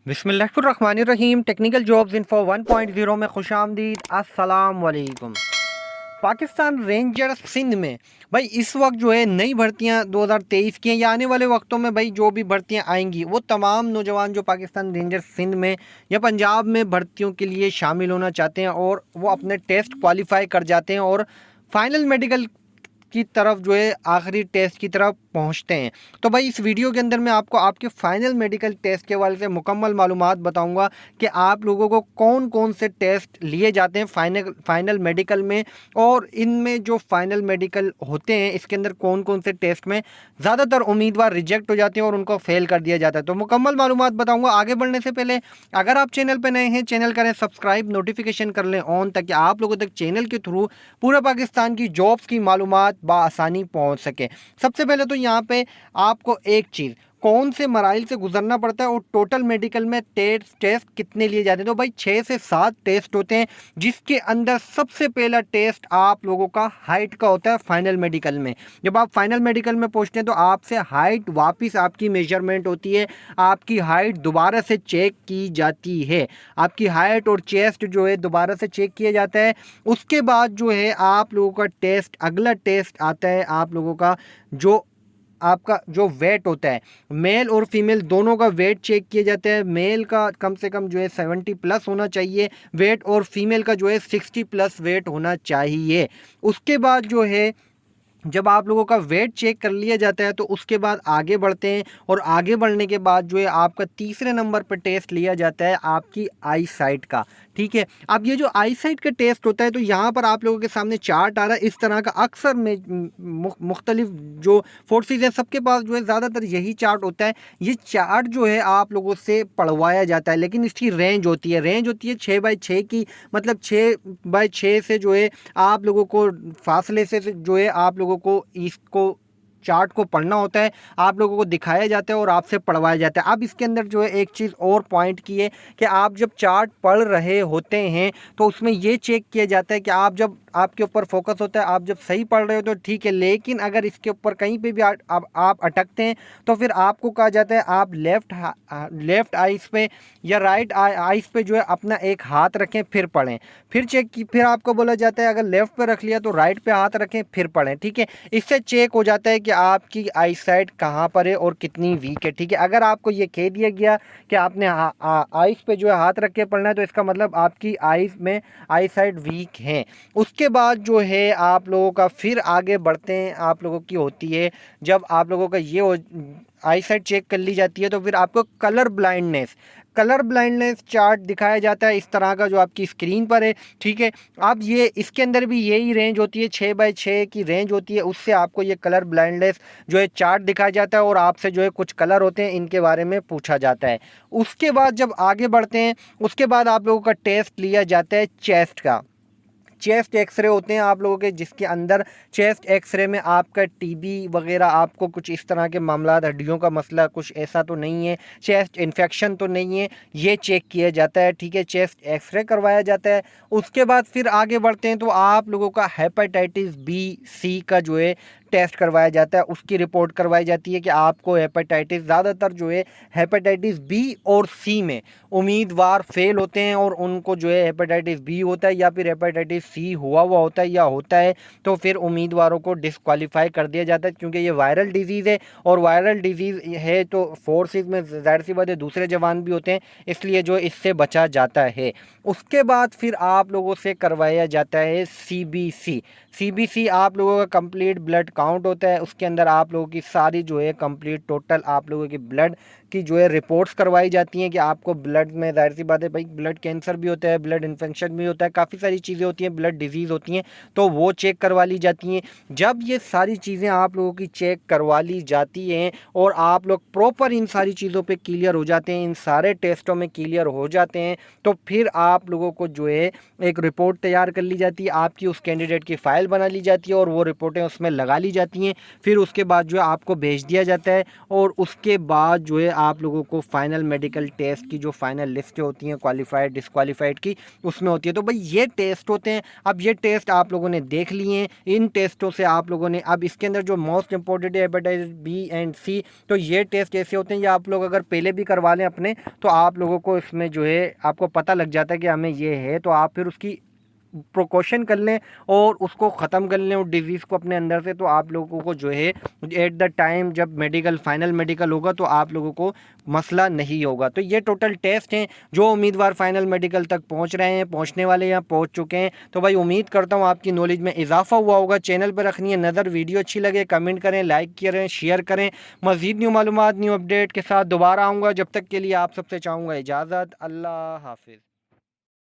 बिस्मिल्लाहिर्रहमानिर्रहीम। Technical jobs info 1.0 में खुशामदीद। अस्सलाम वालेकुम। पाकिस्तान रेंजर्स सिंध में भाई इस वक्त जो है नई भर्तियां 2023 की हैं या आने वाले वक्तों में भाई जो भी भर्तियां आएंगी वो तमाम नौजवान जो पाकिस्तान रेंजर्स सिंध में या पंजाब में भर्तियों के लिए शामिल होना चाहते हैं और वो अपने टेस्ट क्वालिफाई कर जाते हैं और फाइनल मेडिकल की तरफ जो है आखिरी टेस्ट की तरफ पहुंचते हैं। तो भाई इस वीडियो के अंदर मैं आपको आपके फाइनल मेडिकल टेस्ट के हवाले से मुकम्मल मालूमात बताऊंगा कि आप लोगों को कौन कौन से टेस्ट लिए जाते हैं फाइनल मेडिकल में, और इनमें जो फाइनल मेडिकल होते हैं इसके अंदर कौन कौन से टेस्ट में ज़्यादातर उम्मीदवार रिजेक्ट हो जाते हैं और उनको फेल कर दिया जाता है। तो मुकम्मल मालूमात बताऊँगा। आगे बढ़ने से पहले अगर आप चैनल पर नए हैं चैनल करें सब्सक्राइब, नोटिफिकेशन कर लें ऑन, ताकि आप लोगों तक चैनल के थ्रू पूरे पाकिस्तान की जॉब्स की मालूमात आसानी पहुंच सके। सबसे पहले तो यहाँ पे आपको एक चीज़, कौन से मराइल से गुजरना पड़ता है और टोटल मेडिकल में टेस्ट कितने लिए जाते हैं। तो भाई 6 से 7 टेस्ट होते हैं, जिसके अंदर सबसे पहला टेस्ट आप लोगों का हाइट का होता है। फाइनल मेडिकल में जब आप फाइनल मेडिकल में पहुंचते हैं तो आपसे हाइट वापस आपकी मेजरमेंट होती है, आपकी हाइट दोबारा से चेक की जाती है, आपकी हाइट और चेस्ट जो है दोबारा से चेक किया जाता है। उसके बाद जो है आप लोगों का टेस्ट, अगला टेस्ट आता है आप लोगों का जो आपका जो वेट होता है, मेल और फीमेल दोनों का वेट चेक किया जाता है। मेल का कम से कम जो है 70 प्लस होना चाहिए वेट, और फीमेल का जो है 60 प्लस वेट होना चाहिए। उसके बाद जो है जब आप लोगों का वेट चेक कर लिया जाता है तो उसके बाद आगे बढ़ते हैं, और आगे बढ़ने के बाद जो है आपका तीसरे नंबर पर टेस्ट लिया जाता है आपकी आई साइट का। ठीक है, अब ये जो आई साइट का टेस्ट होता है तो यहाँ पर आप लोगों के सामने चार्ट आ रहा है इस तरह का। अक्सर में मुख्तलिफ जो फोर्सेज हैं सबके पास जो है ज़्यादातर यही चार्ट होता है। ये चार्ट जो है आप लोगों से पढ़वाया जाता है, लेकिन इसकी रेंज होती है 6x6 की, मतलब 6x6 से जो है आप लोगों को फासले से जो है आप लोगों को इसको चार्ट को पढ़ना होता है, आप लोगों को दिखाया जाता है और आपसे पढ़वाया जाता है। अब इसके अंदर जो है एक चीज़ और पॉइंट की है कि आप जब चार्ट पढ़ रहे होते हैं तो उसमें ये चेक किया जाता है कि आप जब आपके ऊपर फोकस होता है, आप जब सही पढ़ रहे हो तो ठीक है, लेकिन अगर इसके ऊपर कहीं पे भी आप अटकते हैं तो फिर आपको कहा जाता है आप लेफ़्ट आइस पे या राइट आइस पे जो है अपना एक हाथ रखें फिर पढ़ें। फिर आपको बोला जाता है अगर लेफ़्ट पे रख लिया तो राइट पे हाथ रखें फिर पढ़ें। ठीक है, इससे चेक हो जाता है कि आपकी आई साइट कहाँ पर है और कितनी वीक है। ठीक है, अगर आपको ये कह दिया गया कि आपने आइस पे जो है हाथ रख के पढ़ना है तो इसका मतलब आपकी आई साइट वीक है। उसके बाद जो है आप लोगों का फिर आगे बढ़ते हैं, आप लोगों की होती है जब आप लोगों का ये आई साइट चेक कर ली जाती है तो फिर आपको कलर ब्लाइंडनेस चार्ट दिखाया जाता है इस तरह का जो आपकी स्क्रीन पर है। ठीक है, अब ये इसके अंदर भी यही रेंज होती है, 6x6 की रेंज होती है, उससे आपको ये कलर ब्लाइंडनेस जो है चार्ट दिखाया जाता है और आपसे जो है कुछ कलर होते हैं इनके बारे में पूछा जाता है। उसके बाद जब आगे बढ़ते हैं उसके बाद आप लोगों का टेस्ट लिया जाता है चेस्ट का। चेस्ट एक्सरे होते हैं आप लोगों के, जिसके अंदर चेस्ट एक्सरे में आपका टीबी वगैरह, आपको कुछ इस तरह के मामला, हड्डियों का मसला कुछ ऐसा तो नहीं है, चेस्ट इन्फेक्शन तो नहीं है, ये चेक किया जाता है। ठीक है, चेस्ट एक्सरे करवाया जाता है। उसके बाद फिर आगे बढ़ते हैं तो आप लोगों का हेपेटाइटिस बी सी का जो है टेस्ट करवाया जाता है, उसकी रिपोर्ट करवाई जाती है कि आपको हेपेटाइटिस, ज़्यादातर जो है हेपेटाइटिस बी और सी में उम्मीदवार फेल होते हैं और उनको जो है हेपेटाइटिस बी होता है या फिर हेपेटाइटिस सी हुआ होता है या होता है, तो फिर उम्मीदवारों को डिस्क्वालीफाई कर दिया जाता है, क्योंकि ये वायरल डिजीज़ है और वायरल डिजीज़ है तो फोर्सेस में जाहिर सी बात है दूसरे जवान भी होते हैं, इसलिए जो इससे बचा जाता है। उसके बाद फिर आप लोगों से करवाया जाता है सीबीसी आप लोगों का कंप्लीट ब्लड काउंट होता है, उसके अंदर आप लोगों की सारी जो है कंप्लीट टोटल आप लोगों की ब्लड की जो है रिपोर्ट्स करवाई जाती हैं कि आपको ब्लड में, जाहिर सी बात है भाई ब्लड कैंसर भी होता है, ब्लड इन्फेक्शन भी होता है, काफ़ी सारी चीज़ें होती हैं, ब्लड डिजीज़ होती हैं, तो वो चेक करवा ली जाती हैं। जब ये सारी चीज़ें आप लोगों की चेक करवा ली जाती हैं और आप लोग प्रॉपर इन सारी चीज़ों पे क्लियर हो जाते हैं, इन सारे टेस्टों में क्लियर हो जाते हैं, तो फिर आप लोगों को जो है एक रिपोर्ट तैयार कर ली जाती है, आपकी उस कैंडिडेट की फ़ाइल बना ली जाती है और वो रिपोर्टें उसमें लगा ली जाती हैं। फिर उसके बाद जो है आपको भेज दिया जाता है और उसके बाद जो है आप लोगों को फाइनल मेडिकल टेस्ट की जो फाइनल लिस्ट होती हैं क्वालिफाइड डिसक्वालीफाइड की, उसमें होती है। तो भाई ये टेस्ट होते हैं। अब ये टेस्ट आप लोगों ने देख लिए हैं, इन टेस्टों से आप लोगों ने, अब इसके अंदर जो मोस्ट इंपॉर्टेंट है हेपेटाइटिस बी एंड सी, तो ये टेस्ट ऐसे होते हैं, ये आप लोग अगर पहले भी करवा लें अपने, तो आप लोगों को इसमें जो है आपको पता लग जाता है कि हमें ये है, तो आप फिर उसकी प्रिकॉशन कर लें और उसको ख़त्म कर लें उस डिज़ीज़ को अपने अंदर से। तो आप लोगों को जो है एट द टाइम जब मेडिकल फाइनल मेडिकल होगा तो आप लोगों को मसला नहीं होगा। तो ये टोटल टेस्ट हैं जो उम्मीदवार फाइनल मेडिकल तक पहुंच रहे हैं, पहुंचने वाले या पहुंच चुके हैं। तो भाई उम्मीद करता हूं आपकी नॉलेज में इजाफा हुआ होगा। चैनल पर रखनी है नज़र, वीडियो अच्छी लगे कमेंट करें, लाइक करें, शेयर करें। मज़ीद न्यू मालूमात न्यू अपडेट के साथ दोबारा आऊँगा। जब तक के लिए आप सबसे चाहूँगा इजाज़त। अल्लाह हाफिज़।